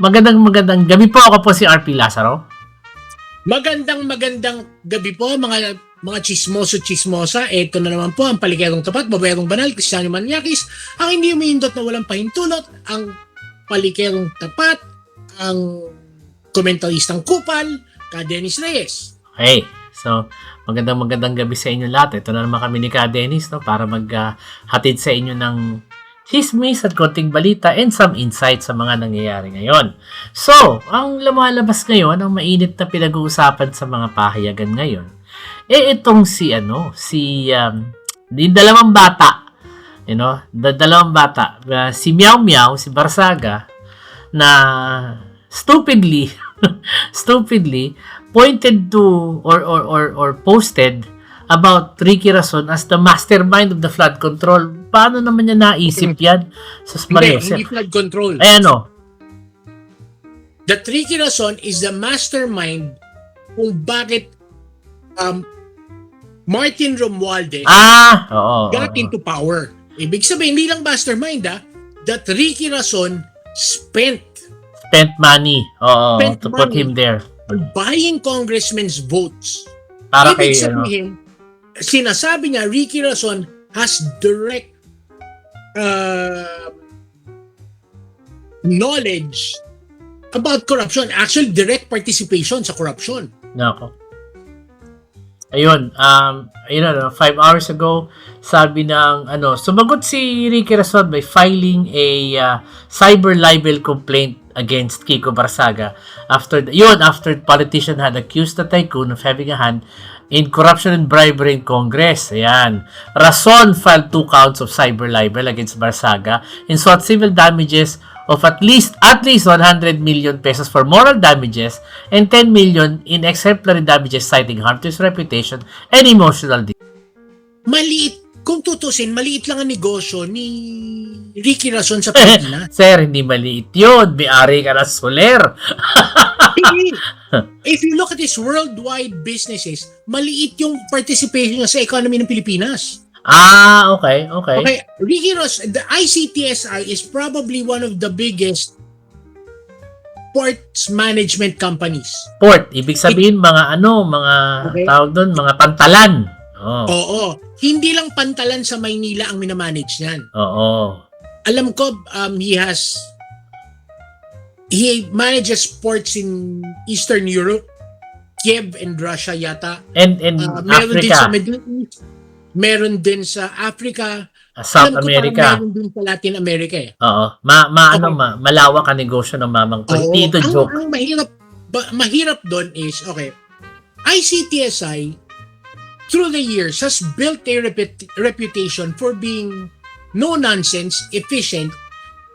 magandang gabi po. Ako po si RP Lazaro. Magandang gabi po mga chismosa. Ito na naman po ang Palikerong Tapat, Babayerong Banal, Cristiano Maniakis, ang hindi umihindot na walang pahintulot, ang Palikerong Tapat, ang komentaristang kupal, ka Dennis Reyes. Okay, so magandang gabi sa inyo lahat. Ito na naman kami ni Ka Dennis, no, para maghatid sa inyo ng chismis at konting balita and some insight sa mga nangyayari ngayon. So, ang lumalabas ngayon, ang mainit na pinag-uusapan sa mga pahayagan ngayon, itong yung dalawang bata, dalawang bata, si Meow Meow, si Barsaga, na stupidly pointed to or posted about Ricky Rason as the mastermind of the flood control. Paano naman niya naisip yan? Hindi flood control. That Ricky Rason is the mastermind kung bakit Martin Romualdez got into power. Ibig sabihin, hindi lang mastermind that Ricky Rason spent money to put him there. Buying congressmen's votes. Para ibig sabihin, sinasabi niya, Ricky Rason has direct knowledge about corruption. Actually, direct participation sa corruption. Nako. Ayun, 5 hours ago, sabi ng, sumagot si Ricky Rason by filing a cyber libel complaint against Kiko Barsaga after politician had accused the tycoon of having a hand in corruption and bribery in Congress. Ayan. Rason filed 2 counts of cyber libel against Barsaga and sought civil damages of at least 100 million pesos for moral damages and 10 million in exemplary damages citing harm to his reputation and emotional damage. Maliit. Kung tutusin, maliit lang ang negosyo ni Ricky Rason sa Pilipinas. Sir, hindi maliit yun. May-ari ka na Soler. If you look at his worldwide businesses, maliit yung participation niya sa economy ng Pilipinas. Okay. Ricky Rason, the ICTSI is probably one of the biggest ports management companies. Port, ibig sabihin tawag doon, mga pantalan. Oo. Hindi lang pantalan sa Maynila ang minamanage niyan. Oo. Alam ko, he manages ports in Eastern Europe, Kiev and Russia yata. And meron Africa. Din sa Middle East. Meron din sa Africa. South America. Meron din sa Latin America eh. Oo. Malawak ang negosyo ng mamang ko. Tito joke. Ang mahirap doon is, ICTSI through the years has built a reputation for being no-nonsense, efficient,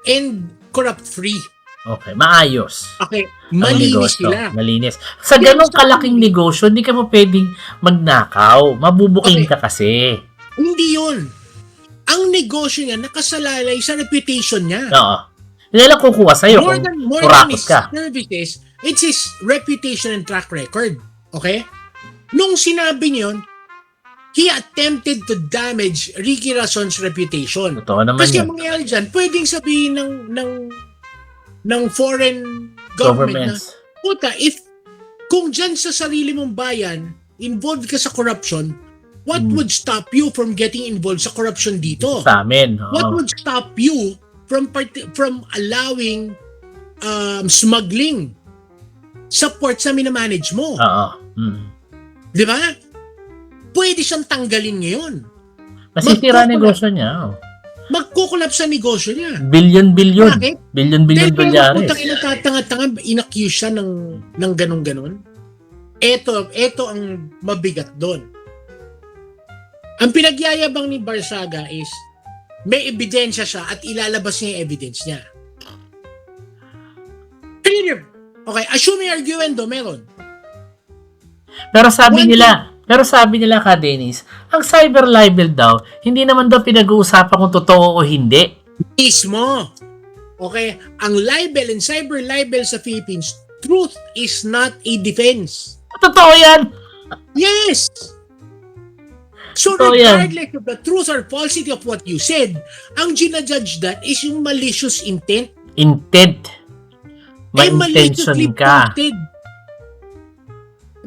and corrupt-free. Okay, maayos. Okay, malinis sila. Malinis. Sa ganong kalaking negosyo, hindi ka mo pwedeng magnakaw. Mabubuking ka kasi. Hindi yun. Ang negosyo niya, nakasalalay sa reputation niya. Oo. Hindi lang kukuha sa'yo more kung than kurakot his ka. services, it's his reputation and track record. Okay? Nung sinabi niyon, he attempted to damage Ricky Rason's reputation. Totoo naman Kasi yun. ang mangyayari dyan, pwedeng sabihin ng foreign government Governments. na, puta, kung dyan sa sarili mong bayan, involved ka sa corruption, what would stop you from getting involved sa corruption dito? Sa amin. What would stop you from allowing smuggling sa ports na minamanage mo? Oo. Di ba? Pwede siyang tanggalin ngayon. Masisira negosyo niya. Magkukulap sa negosyo niya. Billion. Bakit? Billion dolyares. Putang ina, tatanga-tanga, inaccuse siya ng ganun-ganun. Ito ang mabigat doon. Ang pinagyayabang ni Barsaga is may ebidensya siya at ilalabas niya yung evidence niya. Okay, assuming arguendo, meron. Pero sabi nila Ka Dennis, ang cyber libel daw, hindi naman daw pinag-uusapan kung totoo o hindi. Mismo. Okay, ang libel and cyber libel sa Philippines, truth is not a defense. Totoo yan. Yes. So Totoo regardless of the truth or falsity of what you said, ang ginajudge that is yung malicious intent. may intention maliciously ka. posted.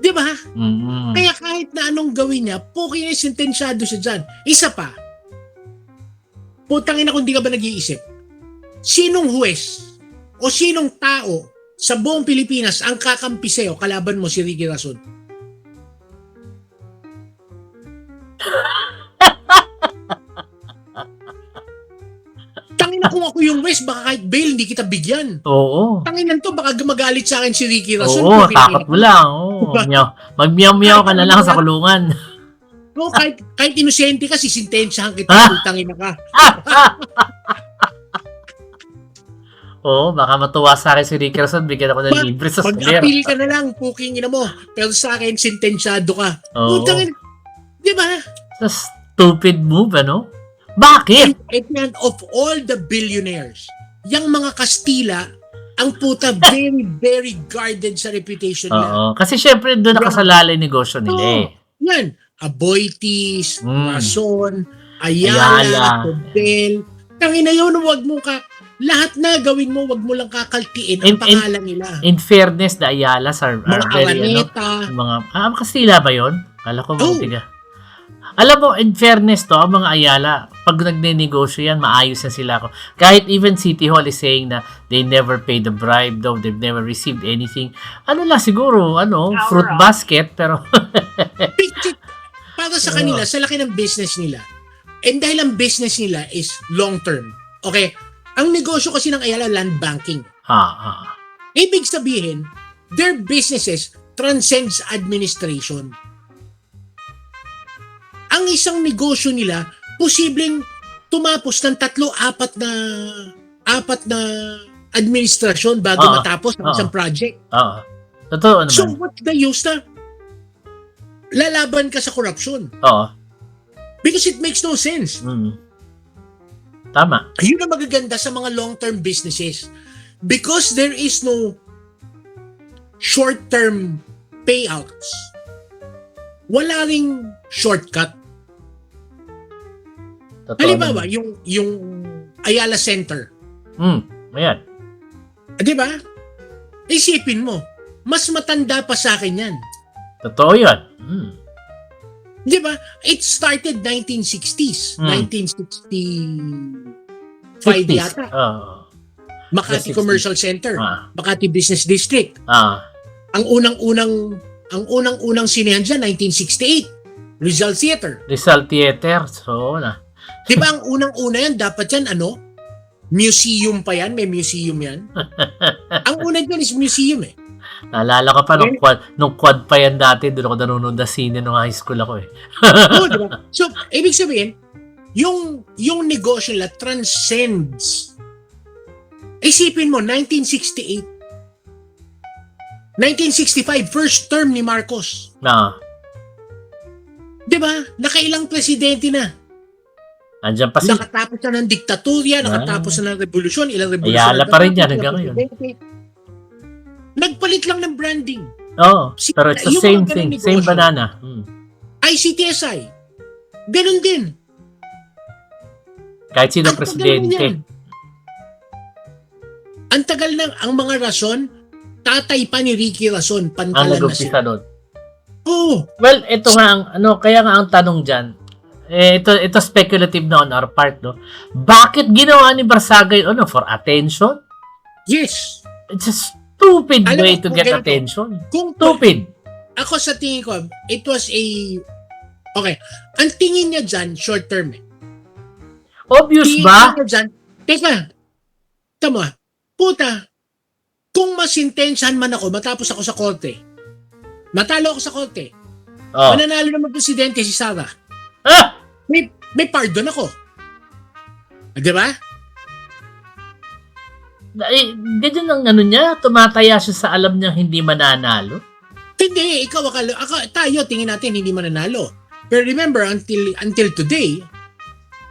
Di ba? Mm. Kaya kahit na anong gawin niya, puking na sentensyado siya dyan. Isa pa, putangin na kung di ka ba nag-iisip, sinong huwes o sinong tao sa buong Pilipinas ang kakampi sa'yo, kalaban mo si Ricky Rason? Tangin na kung ako yung huwes, baka kahit bail hindi kita bigyan. Oo. Tanginan to, baka magalit sa akin si Ricky Rason. Oo, takot mo lang. Oo. Mag-meow-meow ka na lang sa kulungan. No, kahit inosente ka, sisintensyahan kita, tangin na ka. Oo, baka matuwa sa akin si Ricky Rason, bigyan ako ng libre sa square. Mag-appeal ka na lang, puking ina mo. Pero sa akin, sentensyado ka. Oo. Tangin, di ba? Sa stupid move, ano? Bakit? And of all the billionaires, yung mga Kastila, ang puta very, very guarded sa reputation nila. Oo. Kasi syempre doon nakasalalay yung negosyo nila eh. Yan. Aboitiz, Mm. Rason, Ayala. Ayala, Tobel. Tangin na yun, wag mo ka, lahat na gawin mo, wag mo lang kakaltiin ang pangalan nila. In fairness, the Ayalas are Mga very, Araneta. Kastila ba yun? Kala ko mga Oo. tiga. Alam mo, in fairness to, ang mga Ayala, pag nagne-negosyo yan, maayos na sila. Kahit even City Hall is saying na they never paid the bribe though, they've never received anything. Ano lang siguro, fruit basket, pero Para sa kanila, sa laki ng business nila, and dahil ang business nila is long term. Okay? Ang negosyo kasi ng Ayala, land banking. Ibig sabihin, their businesses transcends administration. Ang isang negosyo nila, posibleng tumapos ng 3-4 na administrasyon bago matapos ang isang project. Totoo naman. So what's the use na lalaban ka sa corruption? Because it makes no sense. Tama. Yun ang magaganda sa mga long-term businesses. Because there is no short-term payouts. Wala ring shortcut. Totoo Halimbawa, naman. yung Ayala Center. Ayan. Di ba? Isipin mo, mas matanda pa sa akin yan. Totoo yun. Di ba? It started 1960s. 1965 yata. Makati Yes, 60s. Commercial Center. Makati Business District. Ang unang-unang sinehan dyan, 1968. Rizal Theater. Rizal Theater. So, Di ba ang unang-una yan, dapat yan, museum pa yan, may museum yan. Ang una dyan is museum eh. Naalala ko pa nung quad pa yan dati, doon ako nanonood na sine nung high school ako eh. Oo, di ba? So, ibig sabihin, yung negosyo nila transcends. Isipin mo, 1968, 1965, first term ni Marcos. Di ba? Nakailang presidente na. Andyan pa sila. Nakatapos na ng diktatorya, nakatapos na ng revolusyon, ilang revolusyon. Ayala pa rin yan hanggang ngayon. Nagpalit lang ng branding. Pero it's the same thing. Same banana. ICTSI. Ganun din. Kahit sino Ang tagal presidente. na ang tagal na, ang mga Rason, tatay pa ni Ricky Rason, Ang pantalan na nag-umpisa sila. doon. Oo. Well, ito nga kaya nga ang tanong diyan. Ito speculative na on our part, no. Bakit ginawa ni Barsaga yun, for attention? Yes. It's a stupid Alam way mo, to kung get ganito, attention. Kung Stupid. ako sa tingin ko, it was okay. Ang tingin niya dyan, short term eh. Obvious Tingin ba? niya dyan, teka, tama, puta, kung masintensyahan man ako, matapos ako sa korte, matalo ako sa korte, mananalo naman presidente si Sara, may pardon ako. Di ba? Ganyan ang niya, tumataya siya sa alam niya hindi mananalo. Hindi, tayo, tingin natin hindi mananalo. Pero remember, until today,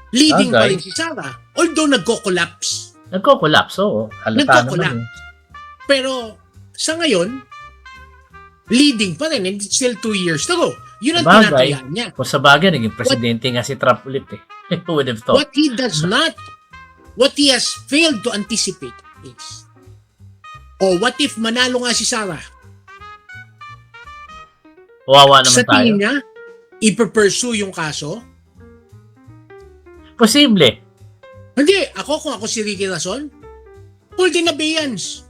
leading pa rin si Sara. Although nagko-collapse. Nagko-collapse, oo. Halata naman. Pero sa ngayon, leading pa rin. And it's still 2 years to go. Yun ang Sabagay. tinatayaan niya. Kung sa bagay, naging presidente nga si Trump ulit eh. Who would have thought? What he has failed to anticipate is O what if manalo nga si Sarah? Wawa naman Sa tayo. tingin niya, ipe-pursue yung kaso? Posible. Hindi, kung ako si Ricky Rason, hold in abeyance.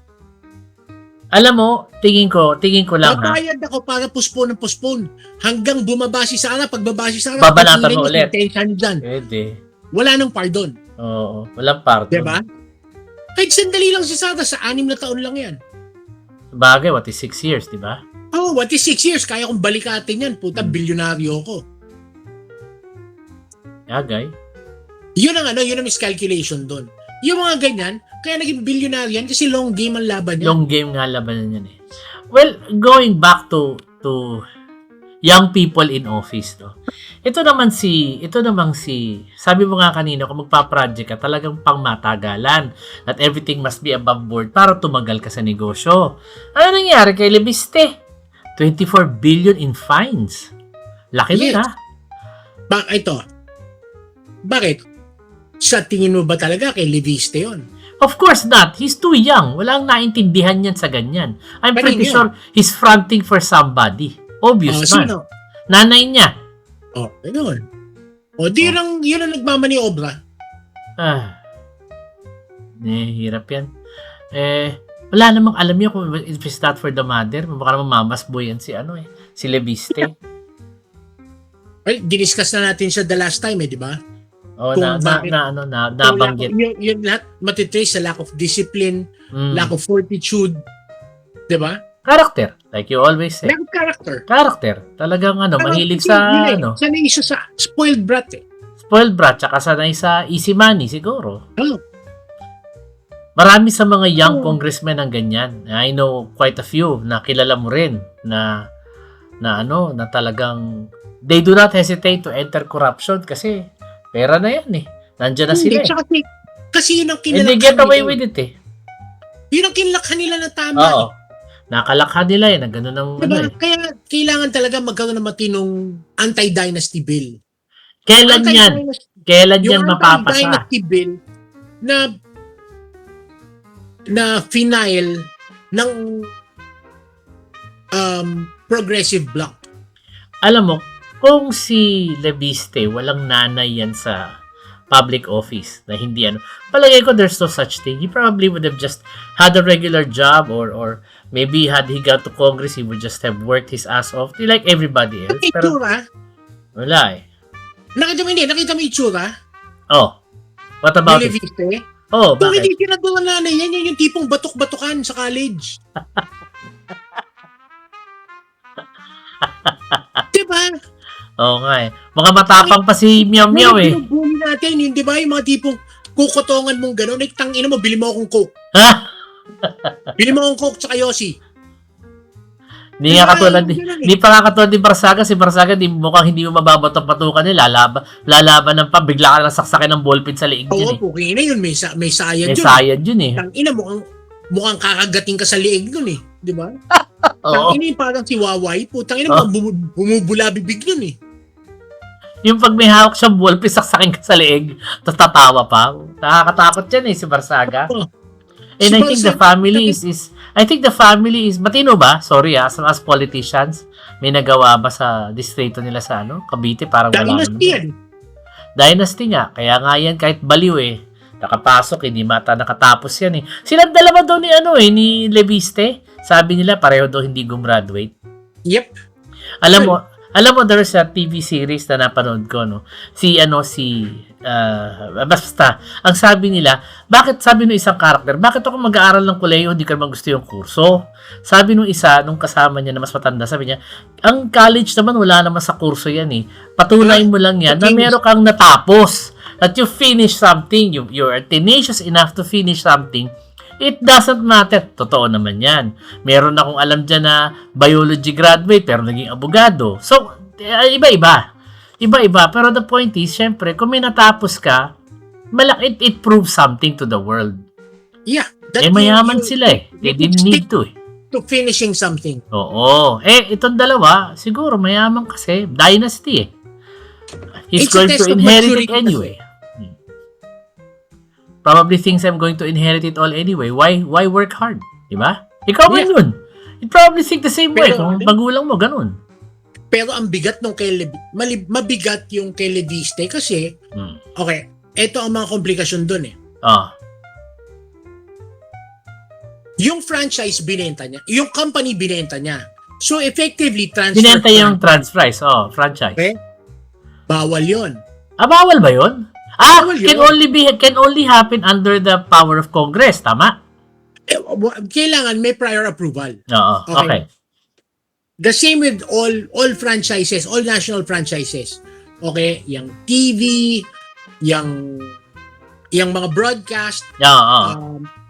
Alam mo, tingin ko lang ha. Babayad ako para postpone hanggang bumaba si Sarah. Pag baba si Sarah, Babanatan tigilan mo niya ulit. si Intention dyan. Pwede. Wala nang pardon. Oo. Walang pardon. Diba? Kahit sandali lang si Sarah, sa 6 na taon lang yan. Bagay, what is 6 years, di ba? Oh, what is 6 years? Kaya kong balikatin yan. Puta, bilyonaryo ko. Bagay. Yun ang miscalculation doon. Yung mga ganyan, kaya naging bilyonaryo yan kasi long game ang laban niya. Long game nga labanan yan eh. Well, going back to young people in office, no? Ito naman si, sabi mo nga kanina, kung magpa-project ka, talagang pangmatagalan. That everything must be above board para tumagal ka sa negosyo. Ano nangyari kay Lebiste? 24 billion in fines. Laki din, Yes. ha? Bakit? Sa tingin mo ba talaga kay Leviste yun? Of course not. He's too young. Walang naintindihan yan sa ganyan. I'm Kanino pretty yan? sure he's fronting for somebody. Obvious man. Sino? Nanay niya. Ganun. Yun ang nagmamaniobra. Hirap yan. Wala namang alam niyo kung if it's not for the mother, baka naman mamasboy yan si Lebiste. Well, diniscuss na natin siya the last time, di ba? Oh, Kung bakit- nabanggit. Yung lahat matitrace sa lack of discipline, lack of fortitude, di ba? Character, like you always say. Lack of character. Character. Talagang mahilig sa Sanay siya sa spoiled brat eh. spoiled brat, tsaka sanay sa easy money siguro. Oh. Marami sa mga young congressmen ang ganyan. I know quite a few na kilala mo rin na talagang they do not hesitate to enter corruption kasi pera na yan eh. Nandiyan na sila eh. Kasi yun ang And they kinalakhan get away nila. with it eh. Yun ang kinalakhan nila na tama. Oo. Nakalakhan nila eh, na gano'n ang Diba? eh. Kaya kailangan talaga magkaroon ng matinong anti-dynasty bill. Kailan yan? Kailan yan Yung mapapasa? anti-dynasty bill na final ng progressive bloc. Alam mo, kung si Lebiste, walang nanay yan sa public office na hindi palagay ko there's no such thing. He probably would have just had a regular job or maybe had he got to Congress, he would just have worked his ass off like everybody else. Pero Itsura? wala eh. Nakita mo itsura? Oh, what about it? Leviste? Oh, Kung bakit? hindi pinagawa nanay yan, yung tipong batok-batukan sa college. Diba? Oo nga eh. Mga matapang pa si Meow Meow eh. Binubuli natin, yun, di ba? Yung mga tipong kukotongan mong gano'n, like, tangina mo, bili mo akong Coke. Ha? Bili mo akong Coke tsaka Yossi. Hindi Diba? nga katulad Yun lang eh. Hindi pa nga katulad ni Barsaga. Si Barsaga, mukhang hindi mo mababato patukan niya. Lalaban ng pa. Bigla ka lang saksakin ng ballpen sa liig Oo, yun eh. puking na yun. May sayad May yun. sayad yun eh. Tangina, mukhang kakagating ka sa liig nun eh. Di ba? Oo. Tangina yung parang si Waway. Putang ina, mukhang bumubula bibig nun eh. Yung pag may hawak siyang ballpen, saksakin ka sa liig, tapos tatawa pa. Nakakatakot yan eh, si Barsaga. And I think the family is matino ba? Sorry as politicians, may nagawa ba sa distrito nila sa Cavite? Parang wala Dynasty yan. Dynasty nga. Kaya nga yan kahit baliw eh. Nakapasok, hindi mata nakatapos yan eh. Silang dalawa daw ni Lebiste. Sabi nila pareho daw hindi gumraduate. Yep. Alam mo there's a TV series na napanood ko basta ang sabi nila, sabi ng isang karakter, bakit ako mag-aaral ng kolehiyo hindi ko naman gusto yung kurso? Sabi nung isa, nung kasama niya na mas matanda, sabi niya, ang college naman wala naman sa kurso yan eh. Patunayan mo lang yan na meron kang natapos. That you finish something, you're tenacious enough to finish something. It doesn't matter. Totoo naman yan. Meron akong alam dyan na biology graduate pero naging abogado. So, iba-iba. Iba-iba. Pero the point is, syempre, kung may natapos ka, it proves something to the world. Yeah. Mayaman sila eh. They didn't need to eh. To finishing something. Oo. Itong dalawa, siguro mayaman kasi. Dynasty eh. He's It's a going test to of inherit it maturity anyway. Probably thinks I'm going to inherit it all anyway. Why work hard? Di ba? Ikaw man yun. You'd probably think the same way Pero, kung magulang mo, ganun. Pero ang bigat nung mabigat yung kay Leviste kasi, okay, eto ang mga komplikasyon dun eh. Yung franchise binenta niya, yung company binenta niya. So effectively, transfer. Binenta yung franchise. Franchise. Okay? Bawal yon. Bawal ba yun? Bawal Can only happen under the power of Congress, tama? Kailangan may prior approval. Oo, okay. The same with all franchises, all national franchises. Okay, yung TV, yung mga broadcast,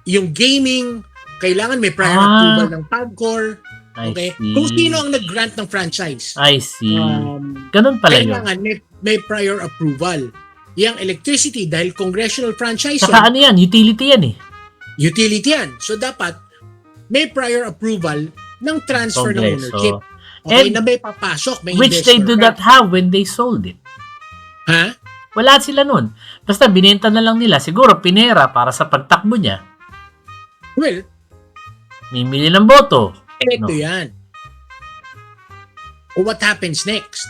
yung gaming, kailangan may prior approval ng PAGCOR. Okay? Kung sino ang nag-grant ng franchise. I see. Ganun pala yun. Kailangan may prior approval. Yung electricity, dahil congressional franchise Saka ano yan? Utility yan eh. Utility yan. So dapat may prior approval ng transfer ng ownership. Okay, na may papasok, may which they do not have when they sold it. Ha? Wala sila nun. Basta binenta na lang nila. Siguro pinera para sa pagtakbo niya. Well, mimili ng boto. Ito yan. What happens next?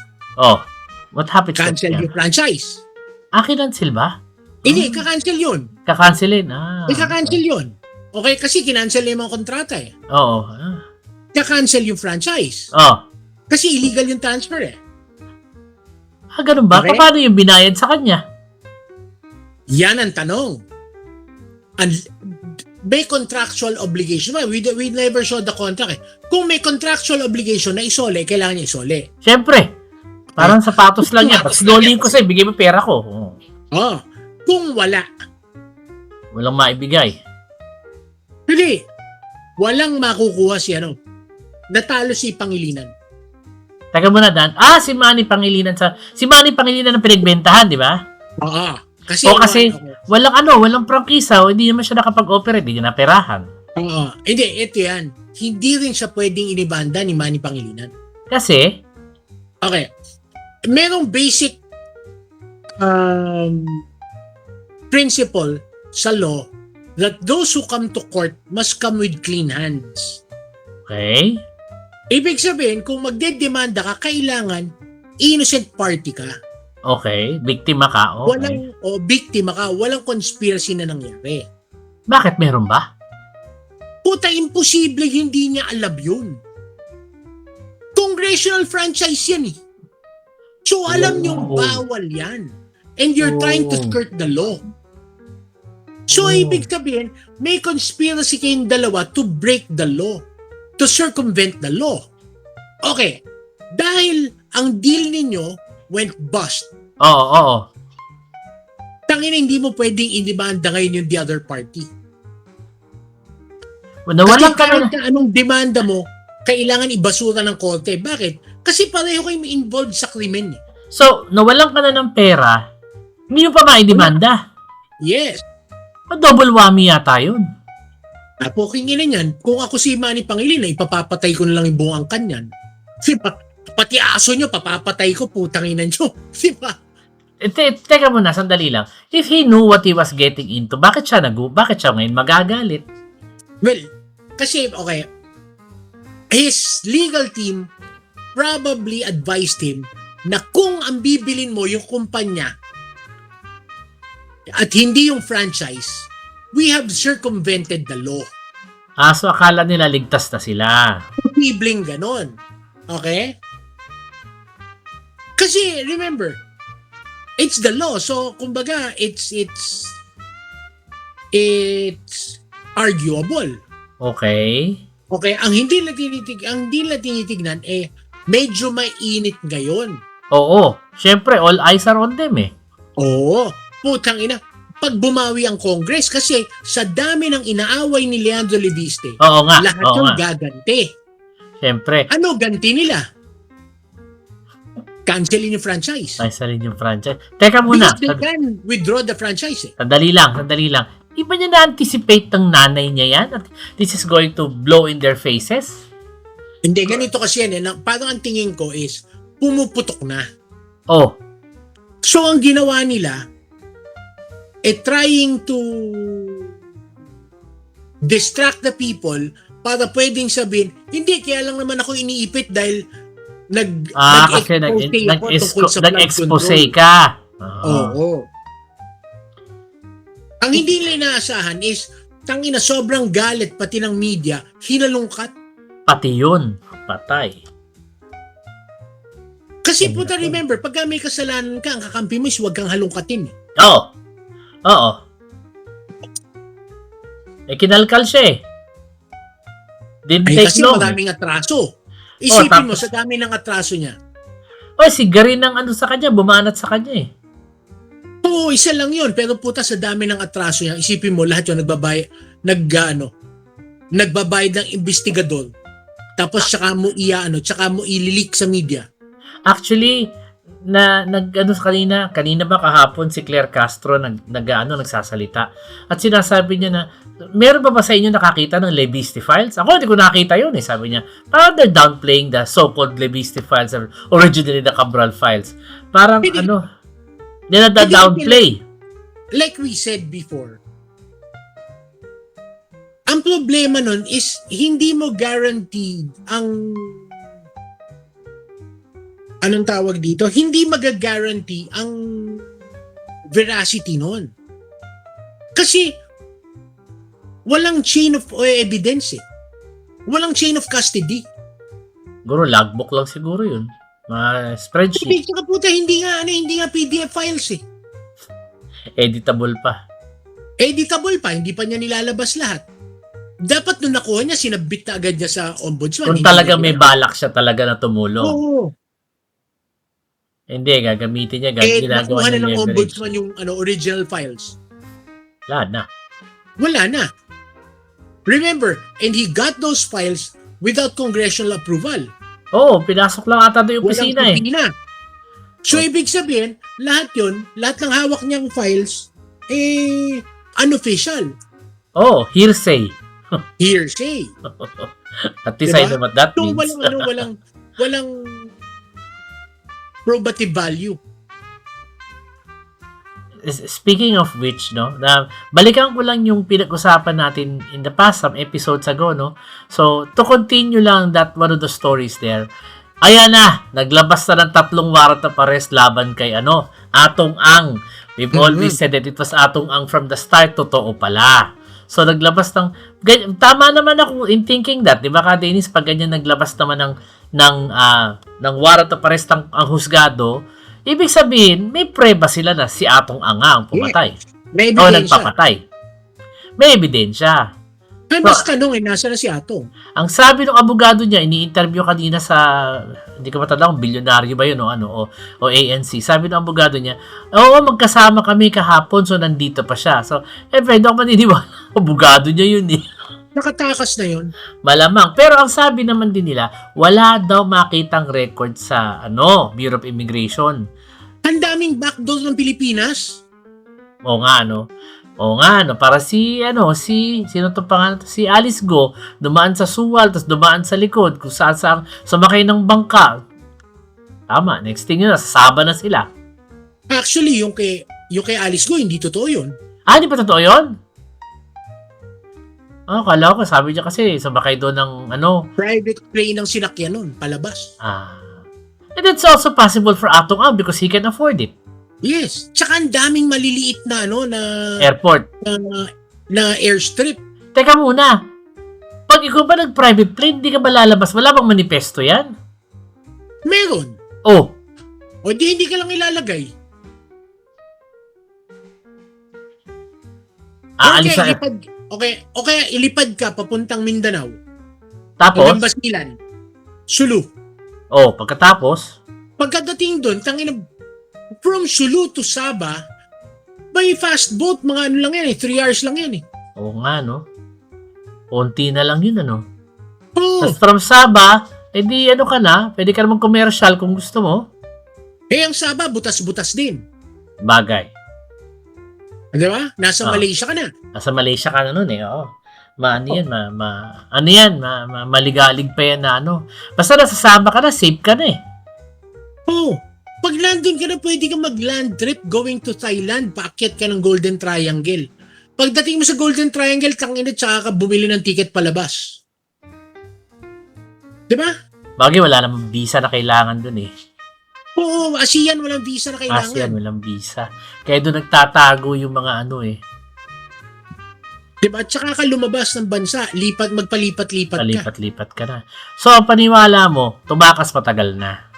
What happens next? Cancel yung franchise. Kinancel ba? Hindi, kakancel yun. Kakancelin? Kakancel yun. Okay, kasi kinancel yung mga kontrata eh. Oo. Kakancel yung franchise. Kasi illegal yung transfer eh. Ganun ba? Okay. Paano yung binayad sa kanya? Yan ang tanong. May contractual obligation. We never saw the contract eh. Kung may contractual obligation na isole, kailangan niya isole. Siyempre. Parang sapatos lang yan. Pag sinulin ko sa'yo, bigay mo pera ko. Kung wala. Walang maibigay. Hindi. Walang makukuha si natalo si Pangilinan. Teka muna, Dan. Si Manny Pangilinan si Manny Pangilinan ang pinagbentahan, di ba? Kasi walang prangkisa, hindi naman siya nakapag-operate, hindi niya naperahan. Hindi, ito yan. Hindi rin siya pwedeng inibanda ni Manny Pangilinan. Kasi? Okay. Merong basic principle sa law that those who come to court must come with clean hands. Okay. Ibig sabihin, kung magdedemanda ka, kailangan innocent party ka. Okay. Biktima ka. Okay. Biktima ka. Walang conspiracy na nangyari. Bakit meron ba? Puta, imposible hindi niya alam yun. Congressional franchise yan eh. So alam niyong bawal yan. And you're trying to skirt the law. So ibig sabihin, may conspiracy kayong dalawa to break the law. To circumvent the law. Okay. Dahil ang deal ninyo went bust. Oo. Tangina, hindi mo pwedeng indemanda ngayon yung the other party. Nawalan ka kahit na anong demanda mo, kailangan ibasura ng korte. Bakit? Kasi pareho kayong involved sa krimen. So, nawalan ka na ng pera, hindi mo pa maidemanda. Yes. Double whammy yata yun. Napokingin na yan. Kung ako si Manny Pangilinan, ipapapatay ko na lang yung buong angkan yan. Diba? Pati aso nyo, papapatay ko, putanginan nyo. Diba? Teka muna, sandali lang. If he knew what he was getting into, bakit siya ngayon magagalit? Well, kasi, okay, his legal team probably advised him na kung ang bibilin mo yung kumpanya at hindi yung franchise, we have circumvented the law. So akala nila ligtas na sila. Posibleng ganon. Okay? Kasi, remember, it's the law. So, kumbaga, it's arguable. Okay. Okay, ang hindi nila tinitignan medyo mainit ngayon. Oo. Syempre, all eyes are on them eh. Oo. Putang ina. Pag bumawi ang Congress, kasi sa dami ng inaaway ni Leandro Leviste, lahat yung gaganti. Syempre. Ano ganti nila? Cancelin yung franchise. Cancelin yung franchise. Teka muna. Because they can withdraw the franchise. Sandali lang. Di ba niya na-anticipate ng nanay niya yan? At this is going to blow in their faces? Hindi, ganito kasi yan. Parang ang tingin ko is, pumuputok na. So, ang ginawa nila, trying to distract the people para pwedeng sabihin, hindi, kaya lang naman ako iniipit dahil Kasi nag-expose ako tungkol sa flood nag-expose control. ka. Oo. Ang hindi nila inaasahan is, tangina, sobrang galit pati ng media, hinalungkat. Pati yun. Patay. Kasi puta, remember, pag may kasalanan ka, ang kakampi mo is huwag kang halungkatin. Oo. Oo. Kinalkal siya eh. Didn't Ay, take kasi long. maraming atraso. Isipin mo, tapos- sa dami ng atraso niya. Si Garin ng ano sa kanya, bumanat sa kanya eh. Oo, isa lang yun. Pero puta, sa dami ng atraso niya, isipin mo, lahat yun nagbabayad ng investigador. Tapos tsaka mo ililik sa media. Actually, kanina ba kahapon si Claire Castro nagsasalita at sinasabi niya na meron ba sa inyo nakakita ng Lebiste Files? Ako hindi ko nakita yun eh, sabi niya. Parang they're downplaying the so-called Lebiste Files or originally the Cabral Files. Parang downplay. Like we said before, ang problema nun is hindi mo guaranteed anong tawag dito? Hindi mag-guarantee ang veracity nun. Kasi walang chain of evidence eh. Walang chain of custody. Siguro logbook lang siguro yun. Mga spreadsheet. Hindi ka puta, hindi nga PDF files eh. Editable pa. Editable pa, hindi pa niya nilalabas lahat. Dapat nung nakuha niya, sinabit na agad niya sa ombudsman. Kung talaga may balak siya talaga na tumulong. Oo. Hindi, gagamitin niya. Nakuha na ng ombudsman yung original files. Wala na. Remember, and he got those files without congressional approval. Pinasok lang ata doon yung opisina eh. So, ibig sabihin, lahat ng hawak niyang files, unofficial. Hearsay. Hearsay. At least I know what that So, means. walang probative value. Speaking of which, balikan ko lang yung pinag-usapan natin in the past, some episodes ago, So, to continue lang that one of the stories there, ayan na, naglabas na ng 3 warrant of arrest laban kay Atong Ang. We've always said that it was Atong Ang from the start, totoo pala. So, naglabas tama naman ako in thinking that, di ba ka, Dennis, pag ganyan naglabas naman ng warrant of arrest ang husgado, ibig sabihin, may preba sila na si Atong Ang ang pumatay. May O ebidensya. nagpapatay. May ebidensya. Ay, mas tanong nasa na si Atong? Ang sabi ng abogado niya, ini-interview kanina sa, hindi ko matanda kung bilyonaryo ba yun o ANC. Sabi ng abogado niya, magkasama kami kahapon, so nandito pa siya. So, friend, ako maniniwala, abogado niya yun eh. Nakatakas na yun. Malamang. Pero ang sabi naman din nila, wala daw makitang record sa Bureau of Immigration. Ang daming backdoor ng Pilipinas. Oo nga, para sino to pangalan? Si Alice Go, dumaan sa suwal, tapos dumaan sa likod, kung saan sumakay ng bangka. Tama, next thing yun, sasaba na sila. Actually, yung kay Alice Go, hindi totoo yun. Hindi pa totoo yun? Kala ko, sabi niya kasi, sumakay doon ng Private plane ng sinakyan nun, palabas. And it's also possible for Atong Ang because he can afford it. Yes. Tsaka ang daming maliliit na Airport. na airstrip. Teka muna. Pag ikaw ba nag-private plane, di ka ba lalabas? Wala bang manifesto yan? Meron. O Hindi ka lang ilalagay. Okay, ilipad ka papuntang Mindanao. Tapos? Hanggang Basilan. Sulu. Pagkatapos? Pagkadating doon, from Sulu to Sabah, by fast boat, mga lang yan 3 hours lang yan Oo nga, Konti na lang yun, Oo. Tapos from Sabah, ka na, pwede ka naman commercial kung gusto mo. Ang Sabah, butas-butas din. Bagay. Di ba? Nasa Malaysia ka na. Nasa Malaysia ka na nun oo. Maligalig pa yan na Basta nasa Sabah ka na, safe ka na Oo. Pag nandun ka na, pwede ka mag-land trip going to Thailand, paakyat ka ng Golden Triangle. Pagdating mo sa Golden Triangle, tangina, tsaka ka bumili ng ticket palabas. Di ba? Bagay, wala namang visa na kailangan dun eh. Oo, ASEAN walang visa na kailangan. ASEAN, walang visa. Kaya doon nagtatago yung mga ano eh. Diba? Tsaka ka lumabas ng bansa, magpalipat-lipat ka. Palipat-lipat ka na. So, paniwala mo, tumakas matagal na.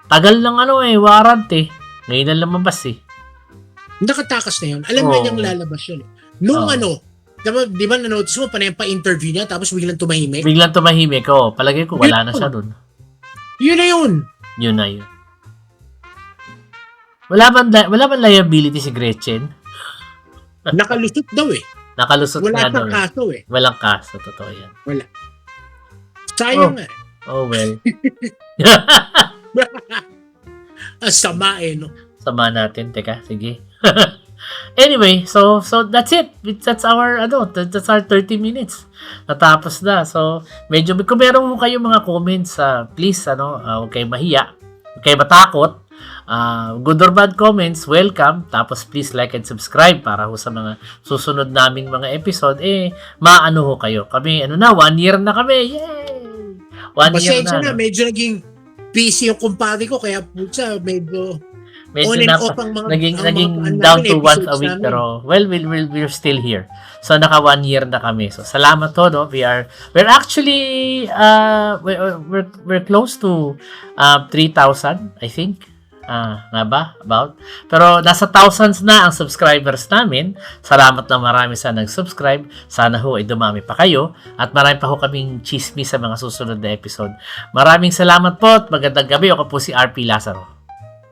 Tagal ng ano eh, warrant eh. Ngayon na lumabas eh. Nakatakas na yun. Alam na niyang lalabas yun. Nung di ba na-notice mo, panay pa-interview niya, tapos biglang tumahimik? Biglang tumahimik, palagay ko wala na siya dun. Yun na yun. Yun na yun. Wala bang liability si Gretchen? Nakalusot daw eh. Nakalusot Wala nga daw pang kaso eh. Walang kaso, totoo yan. Wala. Sayang eh. Oh well. Sama eh, no? Sama natin, teka, sige. Anyway, so that's it. That's our 30 minutes. Natapos na. So, medyo kung meron mo kayong mga comments, please huwag kayong mahiya, huwag kayong matakot. Good or bad comments, welcome. Tapos please like and subscribe para ho sa mga susunod naming mga episode. Maano ho kayo. Kami, 1 year na kami. Yay! 1 year na. Medyo naging busy yung kumpare ko, kaya putsa, medyo on and off ang mga naging down to once a week namin. Pero we're still here. So naka 1 year na kami. So salamat to, no. We're actually we're close to 3,000, I think. Nga ba? About. Pero nasa thousands na ang subscribers namin. Salamat na marami sa nag-subscribe. Sana ho ay dumami pa kayo. At marami pa ho kaming chismis sa mga susunod na episode. Maraming salamat po at magandang gabi. Ako po si RP Lazaro.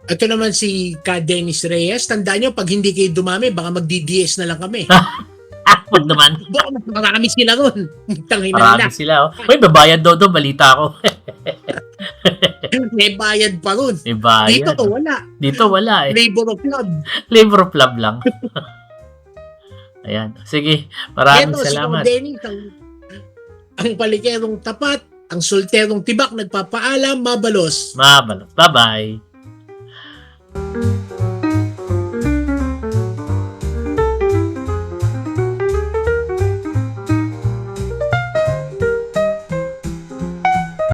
Ito naman si Ka Dennis Reyes. Tandaan nyo, pag hindi kayo dumami, baka mag-DDS na lang kami. Wag naman. Marami sila ron. Marami sila. Uy, babayad daw doon. Balita ko. May bayad pa ron. May bayad. Dito wala eh. Labor of love lang. Ayan. Sige. Maraming salamat. Si Dennis, ang palikerong tapat, ang solterong tibak, nagpapaalam, mabalos. Bye-bye.